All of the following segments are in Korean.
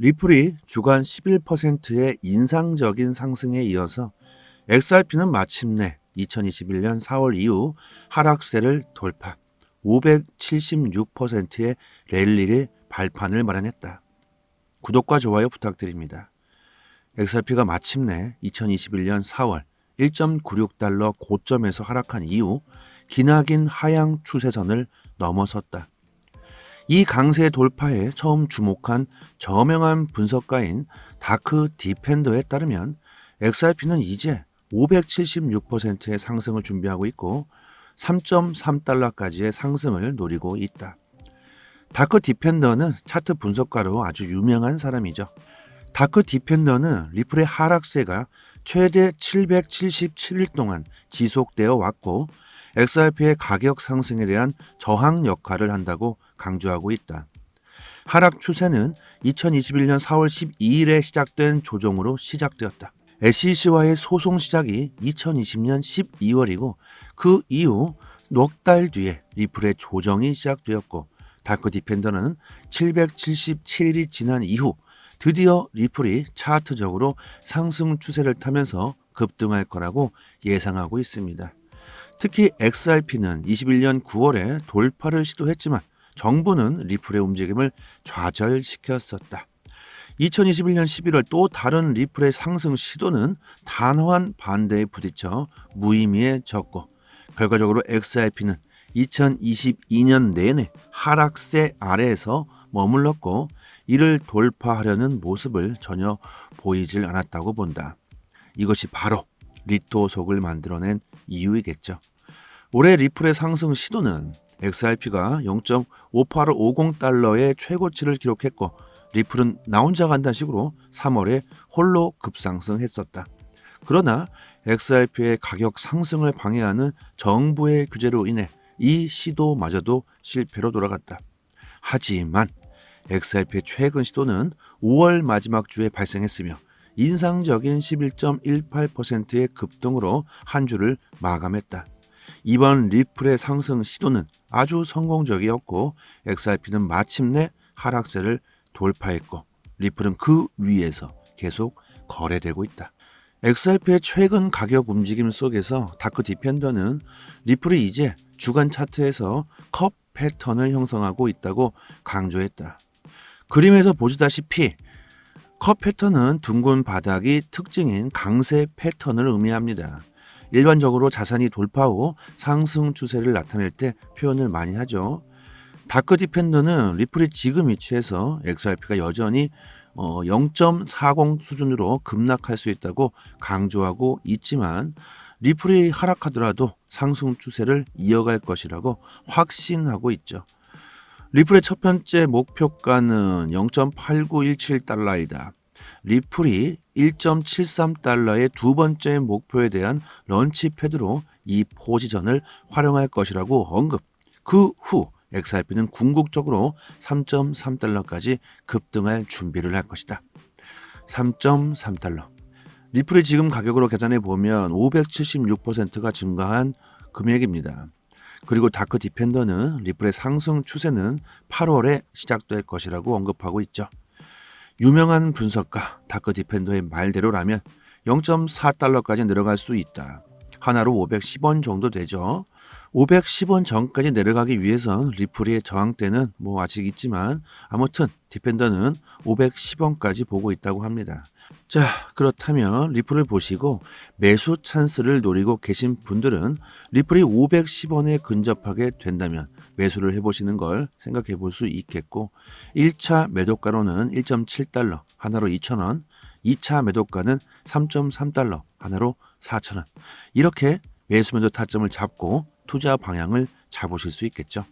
리플이 주간 11%의 인상적인 상승에 이어서 XRP는 마침내 2021년 4월 이후 하락세를 돌파, 576%의 랠리를 발판을 마련했다. 구독과 좋아요 부탁드립니다. XRP가 마침내 2021년 4월 1.96달러 고점에서 하락한 이후 기나긴 하향 추세선을 넘어섰다. 이 강세 돌파에 처음 주목한 저명한 분석가인 다크 디펜더에 따르면 XRP는 이제 576%의 상승을 준비하고 있고 3.3달러까지의 상승을 노리고 있다. 다크 디펜더는 차트 분석가로 아주 유명한 사람이죠. 다크 디펜더는 리플의 하락세가 최대 777일 동안 지속되어 왔고 XRP의 가격 상승에 대한 저항 역할을 한다고 강조하고 있다. 하락 추세는 2021년 4월 12일에 시작된 조정으로 시작되었다. SEC와의 소송 시작이 2020년 12월이고 그 이후 넉 달 뒤에 리플의 조정이 시작되었고 다크 디펜더는 777일이 지난 이후 드디어 리플이 차트적으로 상승 추세를 타면서 급등할 거라고 예상하고 있습니다. 특히 XRP는 21년 9월에 돌파를 시도했지만 정부는 리플의 움직임을 좌절시켰었다. 2021년 11월 또 다른 리플의 상승 시도는 단호한 반대에 부딪혀 무의미해졌고 결과적으로 XRP는 2022년 내내 하락세 아래에서 머물렀고 이를 돌파하려는 모습을 전혀 보이질 않았다고 본다. 이것이 바로 리토속을 만들어낸 이유이겠죠. 올해 리플의 상승 시도는 XRP가 0.5850달러의 최고치를 기록했고 리플은 나 혼자 간다는 식으로 3월에 홀로 급상승했었다. 그러나 XRP의 가격 상승을 방해하는 정부의 규제로 인해 이 시도마저도 실패로 돌아갔다. 하지만 XRP의 최근 시도는 5월 마지막 주에 발생했으며 인상적인 11.18%의 급등으로 한 주를 마감했다. 이번 리플의 상승 시도는 아주 성공적이었고 XRP는 마침내 하락세를 돌파했고 리플은 그 위에서 계속 거래되고 있다. XRP의 최근 가격 움직임 속에서 다크 디펜더는 리플이 이제 주간 차트에서 컵 패턴을 형성하고 있다고 강조했다. 그림에서 보시다시피 컵 패턴은 둥근 바닥이 특징인 강세 패턴을 의미합니다. 일반적으로 자산이 돌파 후 상승 추세를 나타낼 때 표현을 많이 하죠. 다크 디펜더는 리플이 지금 위치에서 XRP가 여전히 0.40 수준으로 급락할 수 있다고 강조하고 있지만 리플이 하락하더라도 상승 추세를 이어갈 것이라고 확신하고 있죠. 리플의 첫 번째 목표가는 0.8917달러이다. 리플이 1.73달러의 두 번째 목표에 대한 런치패드로 이 포지션을 활용할 것이라고 언급. 그 후 XRP는 궁극적으로 3.3달러까지 급등할 준비를 할 것이다. 3.3달러. 리플이 지금 가격으로 계산해 보면 576%가 증가한 금액입니다. 그리고 다크 디펜더는 리플의 상승 추세는 8월에 시작될 것이라고 언급하고 있죠. 유명한 분석가 다크 디펜더의 말대로라면 0.4달러까지 내려갈 수 있다. 하나로 510원 정도 되죠. 510원 전까지 내려가기 위해선 리플의 저항대는 아직 있지만 아무튼 디펜더는 510원까지 보고 있다고 합니다. 자, 그렇다면 리플을 보시고 매수 찬스를 노리고 계신 분들은 리플이 510원에 근접하게 된다면 매수를 해보시는 걸 생각해 볼 수 있겠고 1차 매도가로는 1.7달러 하나로 2,000원, 2차 매도가는 3.3달러 하나로 4,000원 이렇게 매수 매도 타점을 잡고 투자 방향을 잡으실 수 있겠죠.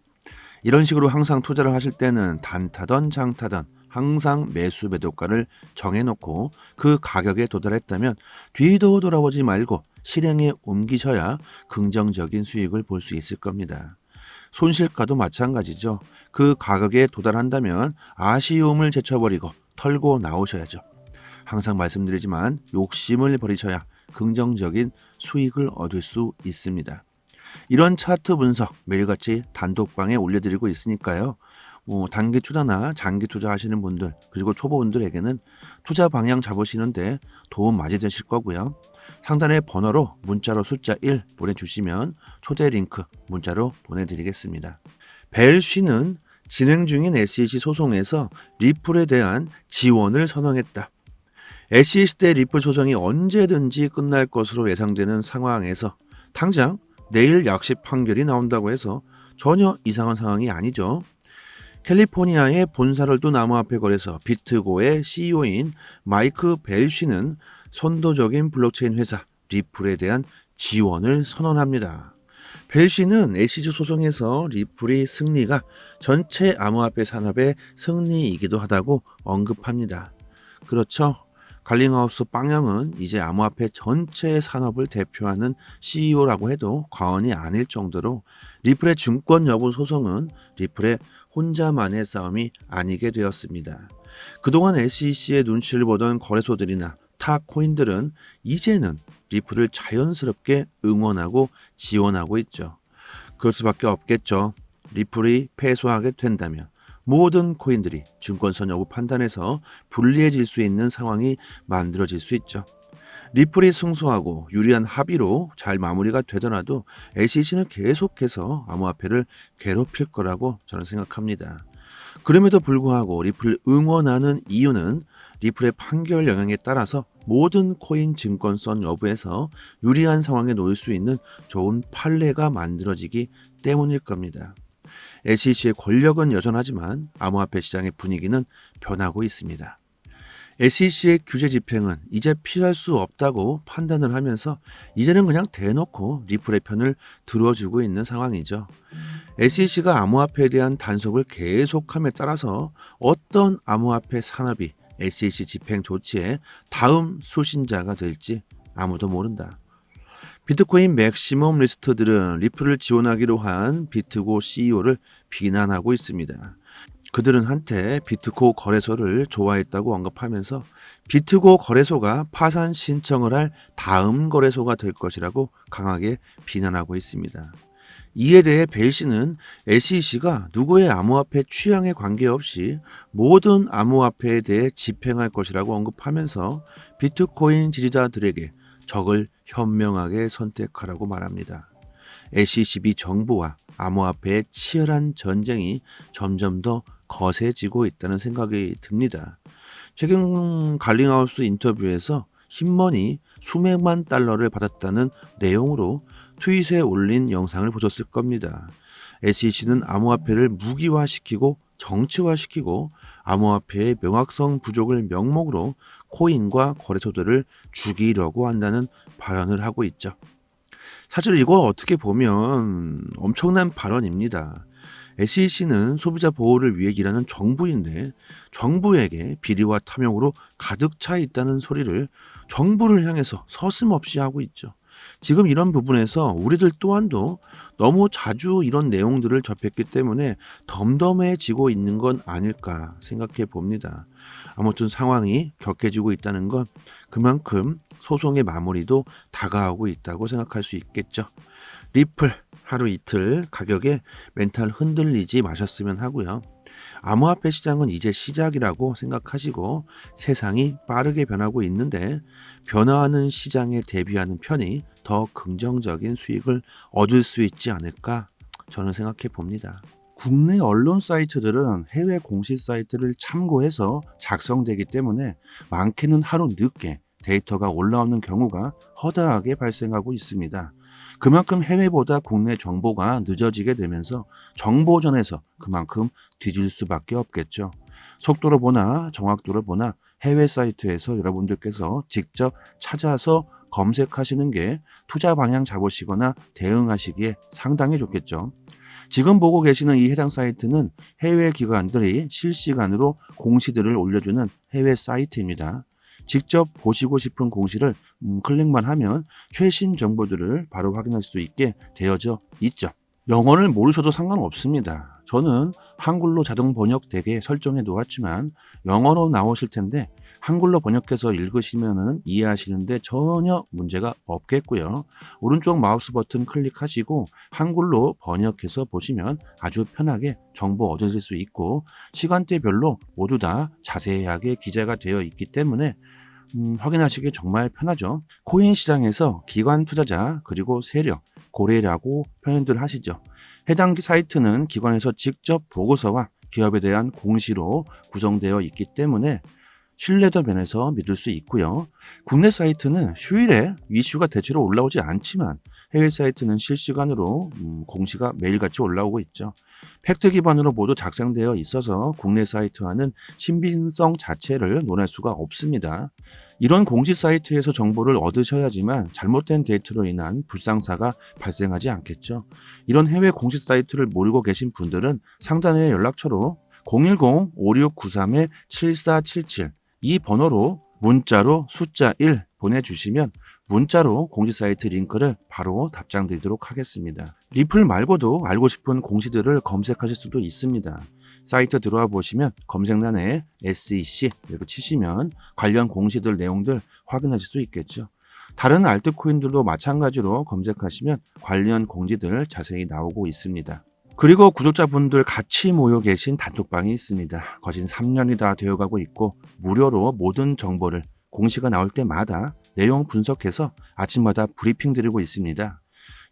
이런 식으로 항상 투자를 하실 때는 단타던 장타던 항상 매수 매도가를 정해놓고 그 가격에 도달했다면 뒤도 돌아보지 말고 실행에 옮기셔야 긍정적인 수익을 볼 수 있을 겁니다. 손실가도 마찬가지죠. 그 가격에 도달한다면 아쉬움을 제쳐버리고 털고 나오셔야죠. 항상 말씀드리지만 욕심을 버리셔야 긍정적인 수익을 얻을 수 있습니다. 이런 차트 분석 매일같이 단독방에 올려드리고 있으니까요. 단기 투자나 장기 투자 하시는 분들 그리고 초보분들에게는 투자 방향 잡으시는데 도움 많이 되실 거고요. 상단의 번호로 문자로 숫자 1 보내주시면 초대 링크 문자로 보내드리겠습니다. 벨쉬는 진행 중인 SEC 소송에서 리플에 대한 지원을 선언했다. SEC 대 리플 소송이 언제든지 끝날 것으로 예상되는 상황에서 당장 내일 약식 판결이 나온다고 해서 전혀 이상한 상황이 아니죠. 캘리포니아의 본사를 둔 암호화폐 거래소 비트고의 CEO인 마이크 벨쉬는 선도적인 블록체인 회사 리플에 대한 지원을 선언합니다. 벨쉬는 SEC 소송에서 리플의 승리가 전체 암호화폐 산업의 승리이기도 하다고 언급합니다. 그렇죠. 갈링하우스 빵영은 이제 암호화폐 전체 산업을 대표하는 CEO라고 해도 과언이 아닐 정도로 리플의 증권 여부 소송은 리플의 혼자만의 싸움이 아니게 되었습니다. 그동안 SEC의 눈치를 보던 거래소들이나 타 코인들은 이제는 리플을 자연스럽게 응원하고 지원하고 있죠. 그럴 수밖에 없겠죠. 리플이 패소하게 된다면 모든 코인들이 증권선 여부 판단에서 불리해질 수 있는 상황이 만들어질 수 있죠. 리플이 승소하고 유리한 합의로 잘 마무리가 되더라도 SEC는 계속해서 암호화폐를 괴롭힐 거라고 저는 생각합니다. 그럼에도 불구하고 리플을 응원하는 이유는 리플의 판결 영향에 따라서 모든 코인 증권선 여부에서 유리한 상황에 놓일 수 있는 좋은 판례가 만들어지기 때문일 겁니다. SEC의 권력은 여전하지만 암호화폐 시장의 분위기는 변하고 있습니다. SEC의 규제 집행은 이제 피할 수 없다고 판단을 하면서 이제는 그냥 대놓고 리플의 편을 들어주고 있는 상황이죠. SEC가 암호화폐에 대한 단속을 계속함에 따라서 어떤 암호화폐 산업이 SEC 집행 조치의 다음 수신자가 될지 아무도 모른다. 비트코인 맥시멈 리스트들은 리플을 지원하기로 한 비트고 CEO를 비난하고 있습니다. 그들은 한때 비트코 거래소를 좋아했다고 언급하면서 비트고 거래소가 파산 신청을 할 다음 거래소가 될 것이라고 강하게 비난하고 있습니다. 이에 대해 벨씨는 SEC가 누구의 암호화폐 취향에 관계없이 모든 암호화폐에 대해 집행할 것이라고 언급하면서 비트코인 지지자들에게 적을 현명하게 선택하라고 말합니다. SEC 정부와 암호화폐의 치열한 전쟁이 점점 더 거세지고 있다는 생각이 듭니다. 최근 갈링하우스 인터뷰에서 힘머니 수백만 달러를 받았다는 내용으로 트윗에 올린 영상을 보셨을 겁니다. SEC는 암호화폐를 무기화시키고 정치화시키고 암호화폐의 명확성 부족을 명목으로 코인과 거래소들을 죽이려고 한다는 발언을 하고 있죠. 사실 이거 어떻게 보면 엄청난 발언입니다. SEC는 소비자 보호를 위해 일하는 정부인데 정부에게 비리와 탐욕으로 가득 차 있다는 소리를 정부를 향해서 서슴없이 하고 있죠. 지금 이런 부분에서 우리들 또한도 너무 자주 이런 내용들을 접했기 때문에 덤덤해지고 있는 건 아닐까 생각해 봅니다. 아무튼 상황이 격해지고 있다는 건 그만큼 소송의 마무리도 다가오고 있다고 생각할 수 있겠죠. 리플 하루 이틀 가격에 멘탈 흔들리지 마셨으면 하고요. 암호화폐 시장은 이제 시작이라고 생각하시고 세상이 빠르게 변하고 있는데 변화하는 시장에 대비하는 편이 더 긍정적인 수익을 얻을 수 있지 않을까 저는 생각해 봅니다. 국내 언론 사이트들은 해외 공식 사이트를 참고해서 작성되기 때문에 많게는 하루 늦게 데이터가 올라오는 경우가 허다하게 발생하고 있습니다. 그만큼 해외보다 국내 정보가 늦어지게 되면서 정보전에서 그만큼 뒤질 수밖에 없겠죠. 속도로 보나 정확도로 보나 해외 사이트에서 여러분들께서 직접 찾아서 검색하시는 게 투자 방향 잡으시거나 대응하시기에 상당히 좋겠죠. 지금 보고 계시는 이 해당 사이트는 해외 기관들이 실시간으로 공시들을 올려주는 해외 사이트입니다. 직접 보시고 싶은 공시를 클릭만 하면 최신 정보들을 바로 확인할 수 있게 되어져 있죠. 영어를 모르셔도 상관없습니다. 저는 한글로 자동 번역되게 설정해 놓았지만 영어로 나오실 텐데 한글로 번역해서 읽으시면 이해하시는데 전혀 문제가 없겠고요. 오른쪽 마우스 버튼 클릭하시고 한글로 번역해서 보시면 아주 편하게 정보 얻으실 수 있고 시간대별로 모두 다 자세하게 기재가 되어 있기 때문에 확인하시기 정말 편하죠. 코인 시장에서 기관 투자자 그리고 세력, 고래라고 표현들 하시죠. 해당 사이트는 기관에서 직접 보고서와 기업에 대한 공시로 구성되어 있기 때문에 신뢰도 면에서 믿을 수 있고요. 국내 사이트는 휴일에 이슈가 대체로 올라오지 않지만 해외 사이트는 실시간으로 공시가 매일같이 올라오고 있죠. 팩트 기반으로 모두 작성되어 있어서 국내 사이트와는 신빙성 자체를 논할 수가 없습니다. 이런 공시 사이트에서 정보를 얻으셔야지만 잘못된 데이터로 인한 불상사가 발생하지 않겠죠. 이런 해외 공시 사이트를 모르고 계신 분들은 상단의 연락처로 010-5693-7477 이 번호로 문자로 숫자 1 보내주시면 문자로 공시 사이트 링크를 바로 답장 드리도록 하겠습니다. 리플 말고도 알고 싶은 공시들을 검색하실 수도 있습니다. 사이트 들어와 보시면 검색란에 SEC 이렇게 치시면 관련 공시들 내용들 확인하실 수 있겠죠. 다른 알트코인들도 마찬가지로 검색하시면 관련 공지들 자세히 나오고 있습니다. 그리고 구독자분들 같이 모여 계신 단톡방이 있습니다. 거진 3년이 다 되어가고 있고 무료로 모든 정보를 공시가 나올 때마다 내용 분석해서 아침마다 브리핑 드리고 있습니다.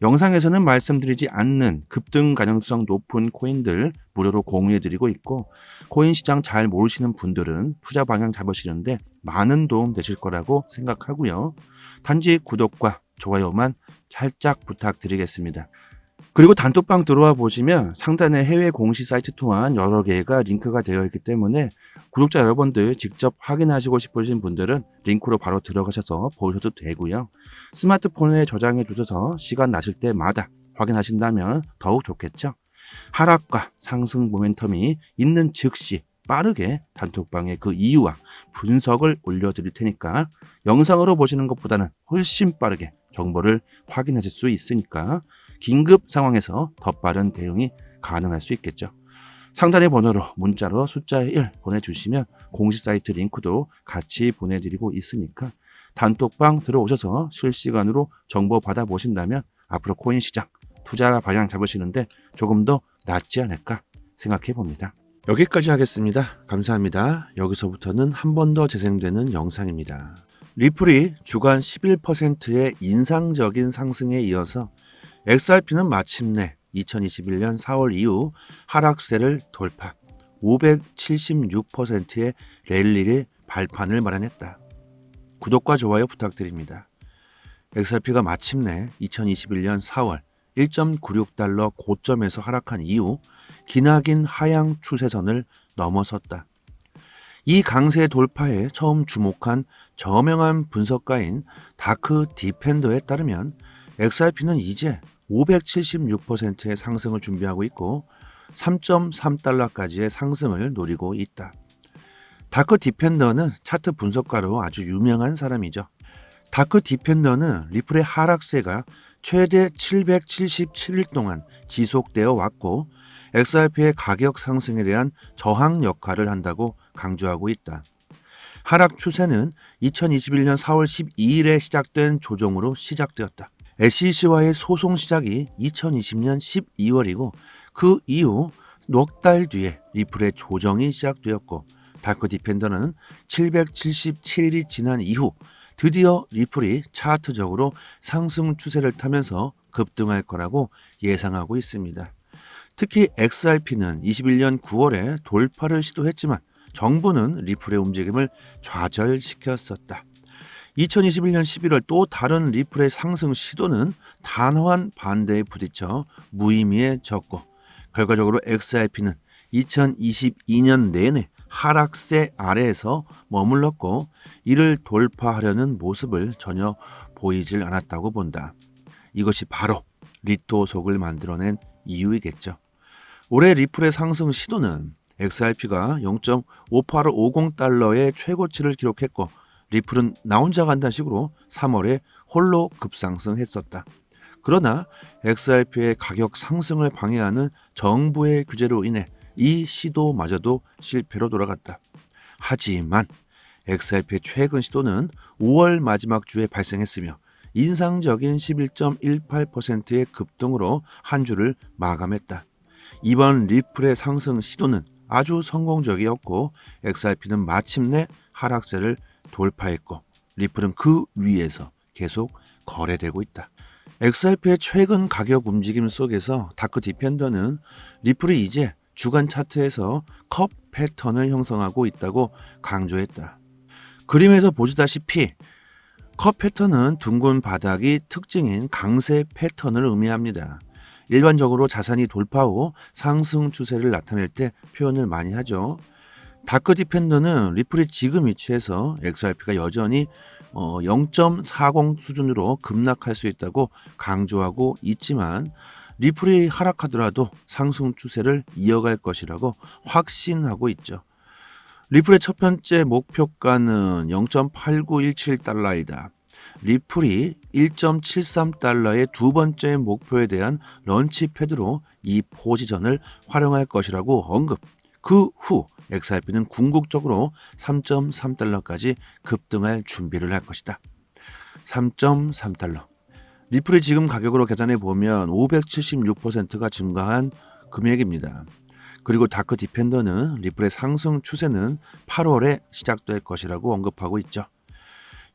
영상에서는 말씀드리지 않는 급등 가능성 높은 코인들 무료로 공유해드리고 있고 코인 시장 잘 모르시는 분들은 투자 방향 잡으시는데 많은 도움 되실 거라고 생각하고요. 단지 구독과 좋아요만 살짝 부탁드리겠습니다. 그리고 단톡방 들어와 보시면 상단에 해외 공시 사이트 또한 여러 개가 링크가 되어 있기 때문에 구독자 여러분들 직접 확인하시고 싶으신 분들은 링크로 바로 들어가셔서 보셔도 되고요. 스마트폰에 저장해 두셔서 시간 나실 때마다 확인하신다면 더욱 좋겠죠. 하락과 상승 모멘텀이 있는 즉시 빠르게 단톡방에 그 이유와 분석을 올려드릴 테니까 영상으로 보시는 것보다는 훨씬 빠르게 정보를 확인하실 수 있으니까 긴급 상황에서 더 빠른 대응이 가능할 수 있겠죠. 상단의 번호로 문자로 숫자 1 보내주시면 공시 사이트 링크도 같이 보내드리고 있으니까 단톡방 들어오셔서 실시간으로 정보 받아보신다면 앞으로 코인 시장 투자 방향 잡으시는데 조금 더 낫지 않을까 생각해 봅니다. 여기까지 하겠습니다. 감사합니다. 여기서부터는 한 번 더 재생되는 영상입니다. 리플이 주간 11%의 인상적인 상승에 이어서 XRP는 마침내 2021년 4월 이후 하락세를 돌파, 576%의 랠리를 발판을 마련했다. 구독과 좋아요 부탁드립니다. XRP가 마침내 2021년 4월 1.96달러 고점에서 하락한 이후 기나긴 하향 추세선을 넘어섰다. 이 강세 돌파에 처음 주목한 저명한 분석가인 다크 디펜더에 따르면 XRP는 이제 576%의 상승을 준비하고 있고 3.3달러까지의 상승을 노리고 있다. 다크 디펜더는 차트 분석가로 아주 유명한 사람이죠. 다크 디펜더는 리플의 하락세가 최대 777일 동안 지속되어 왔고 XRP의 가격 상승에 대한 저항 역할을 한다고 강조하고 있다. 하락 추세는 2021년 4월 12일에 시작된 조정으로 시작되었다. SEC와의 소송 시작이 2020년 12월이고 그 이후 넉 달 뒤에 리플의 조정이 시작되었고 다크 디펜더는 777일이 지난 이후 드디어 리플이 차트적으로 상승 추세를 타면서 급등할 거라고 예상하고 있습니다. 특히 XRP는 21년 9월에 돌파를 시도했지만 정부는 리플의 움직임을 좌절시켰었다. 2021년 11월 또 다른 리플의 상승 시도는 단호한 반대에 부딪혀 무의미해졌고 결과적으로 XRP는 2022년 내내 하락세 아래에서 머물렀고 이를 돌파하려는 모습을 전혀 보이질 않았다고 본다. 이것이 바로 리토속을 만들어낸 이유이겠죠. 올해 리플의 상승 시도는 XRP가 0.5850달러의 최고치를 기록했고 리플은 나 혼자 간다는 식으로 3월에 홀로 급상승했었다. 그러나 XRP의 가격 상승을 방해하는 정부의 규제로 인해 이 시도마저도 실패로 돌아갔다. 하지만 XRP의 최근 시도는 5월 마지막 주에 발생했으며 인상적인 11.18%의 급등으로 한 주를 마감했다. 이번 리플의 상승 시도는 아주 성공적이었고 XRP는 마침내 하락세를 돌파했고 리플은 그 위에서 계속 거래되고 있다. XRP의 최근 가격 움직임 속에서 다크 디펜더는 리플이 이제 주간 차트에서 컵 패턴을 형성하고 있다고 강조했다. 그림에서 보시다시피 컵 패턴은 둥근 바닥이 특징인 강세 패턴을 의미합니다. 일반적으로 자산이 돌파 후 상승 추세를 나타낼 때 표현을 많이 하죠. 다크 디펜더는 리플이 지금 위치에서 XRP가 여전히 0.40 수준으로 급락할 수 있다고 강조하고 있지만 리플이 하락하더라도 상승 추세를 이어갈 것이라고 확신하고 있죠. 리플의 첫 번째 목표가는 0.8917달러이다. 리플이 1.73달러의 두 번째 목표에 대한 런치패드로 이 포지션을 활용할 것이라고 언급. 그 후 XRP는 궁극적으로 3.3달러까지 급등할 준비를 할 것이다. 3.3달러. 리플이 지금 가격으로 계산해 보면 576%가 증가한 금액입니다. 그리고 다크 디펜더는 리플의 상승 추세는 8월에 시작될 것이라고 언급하고 있죠.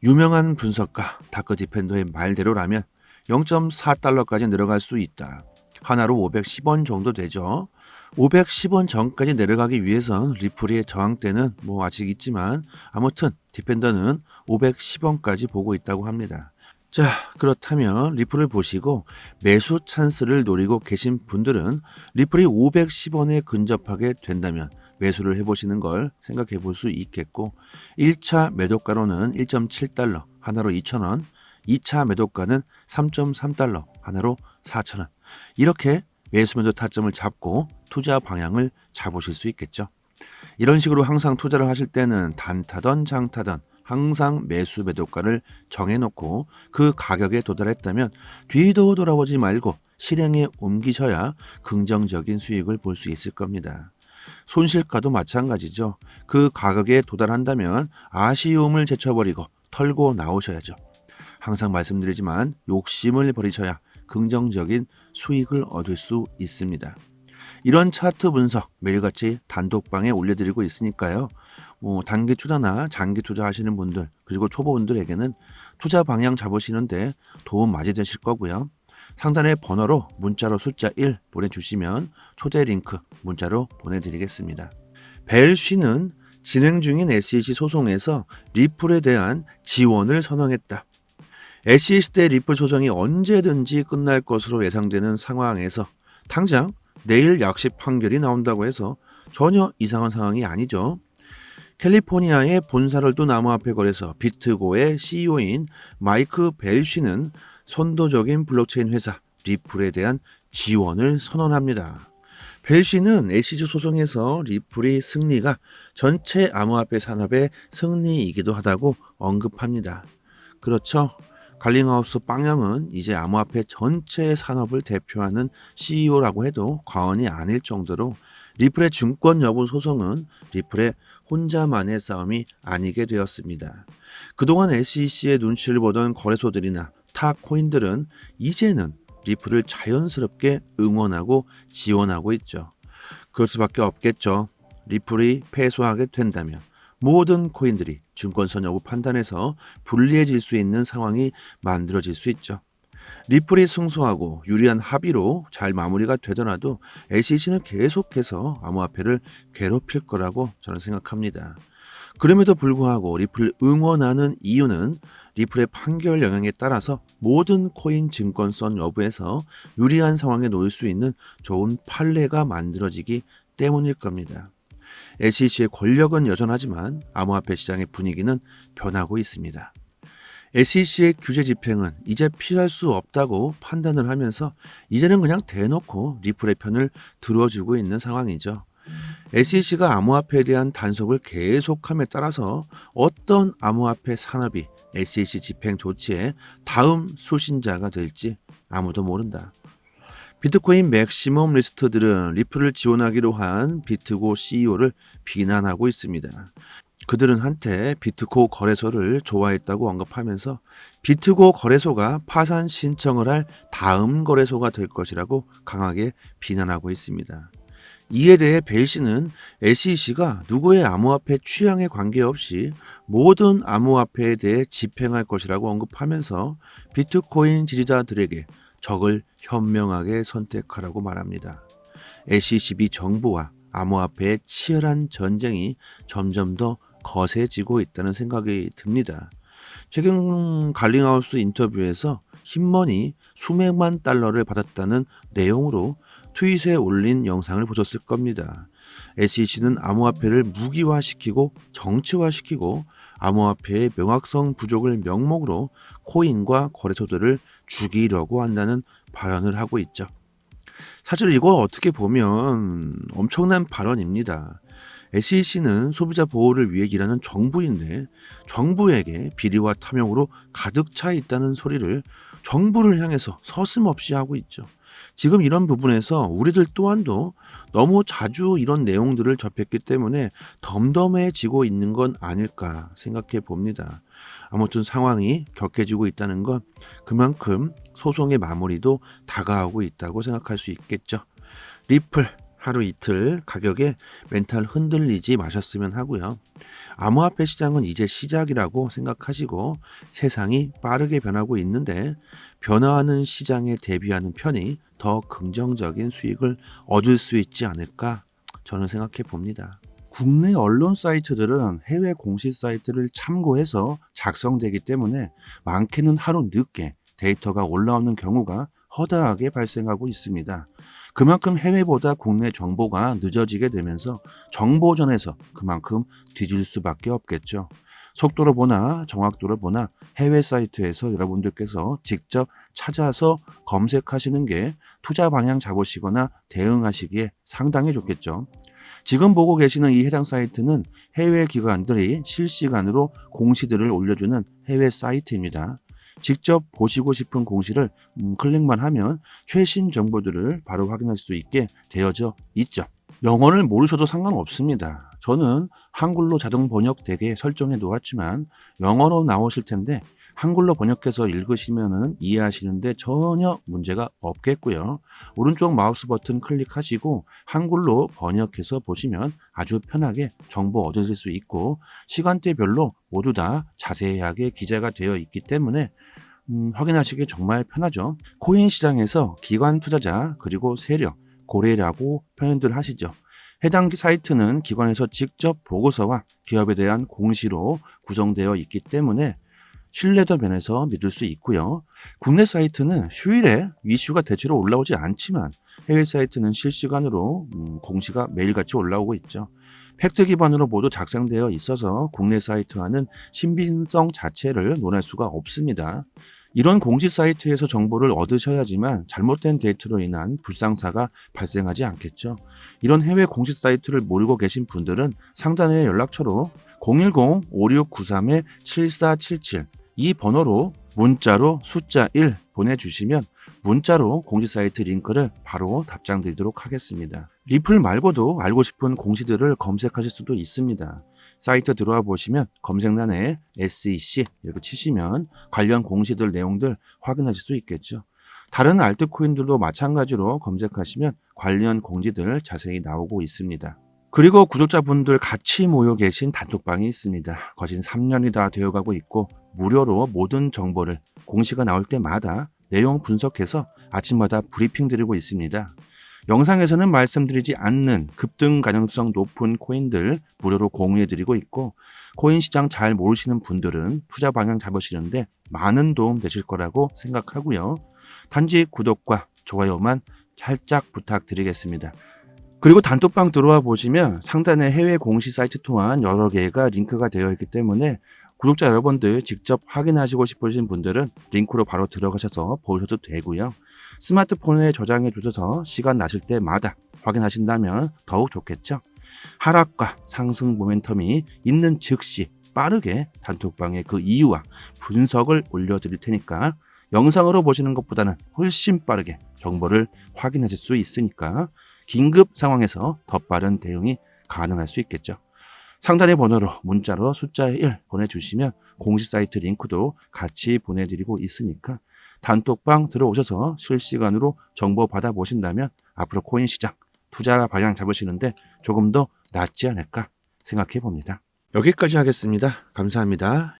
유명한 분석가 다크 디펜더의 말대로라면 0.4달러까지 내려갈 수 있다. 하나로 510원 정도 되죠. 510원 전까지 내려가기 위해선 리플의 저항대는 아직 있지만 아무튼 디펜더는 510원까지 보고 있다고 합니다. 자, 그렇다면 리플을 보시고 매수 찬스를 노리고 계신 분들은 리플이 510원에 근접하게 된다면 매수를 해보시는 걸 생각해 볼 수 있겠고 1차 매도가로는 1.7달러 하나로 2,000원, 2차 매도가는 3.3달러 하나로 4,000원 이렇게 매수 매도 타점을 잡고 투자 방향을 잡으실 수 있겠죠. 이런 식으로 항상 투자를 하실 때는 단타던 장타던 항상 매수 매도가를 정해놓고 그 가격에 도달했다면 뒤도 돌아보지 말고 실행에 옮기셔야 긍정적인 수익을 볼 수 있을 겁니다. 손실가도 마찬가지죠. 그 가격에 도달한다면 아쉬움을 제쳐버리고 털고 나오셔야죠. 항상 말씀드리지만 욕심을 버리셔야 긍정적인 수익을 얻을 수 있습니다. 이런 차트 분석 매일같이 단톡방에 올려드리고 있으니까요. 단기 투자나 장기 투자 하시는 분들 그리고 초보분들에게는 투자 방향 잡으시는데 도움 많이 되실 거고요. 상단의 번호로 문자로 숫자 1 보내주시면 초대 링크 문자로 보내드리겠습니다. 벨쉬는 진행 중인 SEC 소송에서 리플에 대한 지원을 선언했다. SEC 대 리플 소송이 언제든지 끝날 것으로 예상되는 상황에서 당장 내일 약식 판결이 나온다고 해서 전혀 이상한 상황이 아니죠. 캘리포니아의 본사를 둔 암호화폐 거래소 비트고의 CEO인 마이크 벨쉬는 선도적인 블록체인 회사 리플에 대한 지원을 선언합니다. 벨쉬는 SEC 소송에서 리플의 승리가 전체 암호화폐 산업의 승리이기도 하다고 언급합니다. 그렇죠. 갈링하우스 빵영은 이제 암호화폐 전체 산업을 대표하는 CEO라고 해도 과언이 아닐 정도로 리플의 증권 여부 소송은 리플의 혼자만의 싸움이 아니게 되었습니다. 그동안 SEC의 눈치를 보던 거래소들이나 타 코인들은 이제는 리플을 자연스럽게 응원하고 지원하고 있죠. 그럴 수밖에 없겠죠. 리플이 패소하게 된다면 모든 코인들이 증권선 여부 판단에서 불리해질 수 있는 상황이 만들어질 수 있죠. 리플이 승소하고 유리한 합의로 잘 마무리가 되더라도 SEC는 계속해서 암호화폐를 괴롭힐 거라고 저는 생각합니다. 그럼에도 불구하고 리플을 응원하는 이유는 리플의 판결 영향에 따라서 모든 코인 증권선 여부에서 유리한 상황에 놓일 수 있는 좋은 판례가 만들어지기 때문일 겁니다. SEC의 권력은 여전하지만 암호화폐 시장의 분위기는 변하고 있습니다. SEC의 규제 집행은 이제 피할 수 없다고 판단을 하면서 이제는 그냥 대놓고 리플의 편을 들어주고 있는 상황이죠. SEC가 암호화폐에 대한 단속을 계속함에 따라서 어떤 암호화폐 산업이 SEC 집행 조치의 다음 수신자가 될지 아무도 모른다. 비트코인 맥시멈 리스트들은 리플을 지원하기로 한 비트고 CEO를 비난하고 있습니다. 그들은 한때 비트코 거래소를 좋아했다고 언급하면서 비트코 거래소가 파산 신청을 할 다음 거래소가 될 것이라고 강하게 비난하고 있습니다. 이에 대해 벨 씨는 SEC가 누구의 암호화폐 취향에 관계없이 모든 암호화폐에 대해 집행할 것이라고 언급하면서 비트코인 지지자들에게 적을 현명하게 선택하라고 말합니다. SEC 비 정부와 암호화폐의 치열한 전쟁이 점점 더 거세지고 있다는 생각이 듭니다. 최근 갈링하우스 인터뷰에서 힘머니 수백만 달러를 받았다는 내용으로 트윗에 올린 영상을 보셨을 겁니다. SEC는 암호화폐를 무기화시키고 정치화시키고 암호화폐의 명확성 부족을 명목으로 코인과 거래소들을 죽이려고 한다는 발언을 하고 있죠. 사실 이거 어떻게 보면 엄청난 발언입니다. SEC는 소비자 보호를 위해 일하는 정부인데 정부에게 비리와 탐욕으로 가득 차 있다는 소리를 정부를 향해서 서슴없이 하고 있죠. 지금 이런 부분에서 우리들 또한도 너무 자주 이런 내용들을 접했기 때문에 덤덤해지고 있는 건 아닐까 생각해 봅니다. 아무튼 상황이 격해지고 있다는 건 그만큼 소송의 마무리도 다가오고 있다고 생각할 수 있겠죠. 리플 하루 이틀 가격에 멘탈 흔들리지 마셨으면 하고요. 암호화폐 시장은 이제 시작이라고 생각하시고 세상이 빠르게 변하고 있는데 변화하는 시장에 대비하는 편이 더 긍정적인 수익을 얻을 수 있지 않을까 저는 생각해 봅니다. 국내 언론 사이트들은 해외 공식 사이트를 참고해서 작성되기 때문에 많게는 하루 늦게 데이터가 올라오는 경우가 허다하게 발생하고 있습니다. 그만큼 해외보다 국내 정보가 늦어지게 되면서 정보전에서 그만큼 뒤질 수밖에 없겠죠. 속도로 보나 정확도로 보나 해외 사이트에서 여러분들께서 직접 찾아서 검색하시는 게 투자 방향 잡으시거나 대응하시기에 상당히 좋겠죠. 지금 보고 계시는 이 해당 사이트는 해외 기관들이 실시간으로 공시들을 올려주는 해외 사이트입니다. 직접 보시고 싶은 공시를 클릭만 하면 최신 정보들을 바로 확인할 수 있게 되어져 있죠. 영어를 모르셔도 상관없습니다. 저는 한글로 자동 번역되게 설정해 놓았지만 영어로 나오실 텐데 한글로 번역해서 읽으시면 이해하시는데 전혀 문제가 없겠고요. 오른쪽 마우스 버튼 클릭하시고 한글로 번역해서 보시면 아주 편하게 정보 얻으실 수 있고 시간대별로 모두 다 자세하게 기재가 되어 있기 때문에 확인하시기 정말 편하죠. 코인 시장에서 기관 투자자 그리고 세력, 고래라고 표현들 하시죠. 해당 사이트는 기관에서 직접 보고서와 기업에 대한 공시로 구성되어 있기 때문에 신뢰도 면에서 믿을 수 있고요. 국내 사이트는 휴일에 이슈가 대체로 올라오지 않지만 해외 사이트는 실시간으로 공시가 매일같이 올라오고 있죠. 팩트 기반으로 모두 작성되어 있어서 국내 사이트와는 신빙성 자체를 논할 수가 없습니다. 이런 공시 사이트에서 정보를 얻으셔야지만 잘못된 데이터로 인한 불상사가 발생하지 않겠죠. 이런 해외 공시 사이트를 모르고 계신 분들은 상단의 연락처로 010-5693-7477 이 번호로 문자로 숫자 1 보내주시면 문자로 공시 사이트 링크를 바로 답장 드리도록 하겠습니다. 리플 말고도 알고 싶은 공시들을 검색하실 수도 있습니다. 사이트 들어와 보시면 검색란에 SEC 이렇게 치시면 관련 공시들 내용들 확인하실 수 있겠죠. 다른 알트코인들도 마찬가지로 검색하시면 관련 공지들 자세히 나오고 있습니다. 그리고 구독자분들 같이 모여 계신 단톡방이 있습니다. 거진 3년이 다 되어가고 있고 무료로 모든 정보를 공시가 나올 때마다 내용 분석해서 아침마다 브리핑 드리고 있습니다. 영상에서는 말씀드리지 않는 급등 가능성 높은 코인들 무료로 공유해드리고 있고 코인 시장 잘 모르시는 분들은 투자 방향 잡으시는데 많은 도움 되실 거라고 생각하고요. 단지 구독과 좋아요만 살짝 부탁드리겠습니다. 그리고 단톡방 들어와 보시면 상단에 해외 공시 사이트 또한 여러 개가 링크가 되어 있기 때문에 구독자 여러분들 직접 확인하시고 싶으신 분들은 링크로 바로 들어가셔서 보셔도 되고요. 스마트폰에 저장해 주셔서 시간 나실 때마다 확인하신다면 더욱 좋겠죠. 하락과 상승 모멘텀이 있는 즉시 빠르게 단톡방에 그 이유와 분석을 올려드릴 테니까 영상으로 보시는 것보다는 훨씬 빠르게 정보를 확인하실 수 있으니까 긴급 상황에서 더 빠른 대응이 가능할 수 있겠죠. 상단의 번호로 문자로 숫자의 1 보내주시면 공식 사이트 링크도 같이 보내드리고 있으니까 단톡방 들어오셔서 실시간으로 정보 받아보신다면 앞으로 코인 시장 투자 방향 잡으시는데 조금 더 낫지 않을까 생각해 봅니다. 여기까지 하겠습니다. 감사합니다.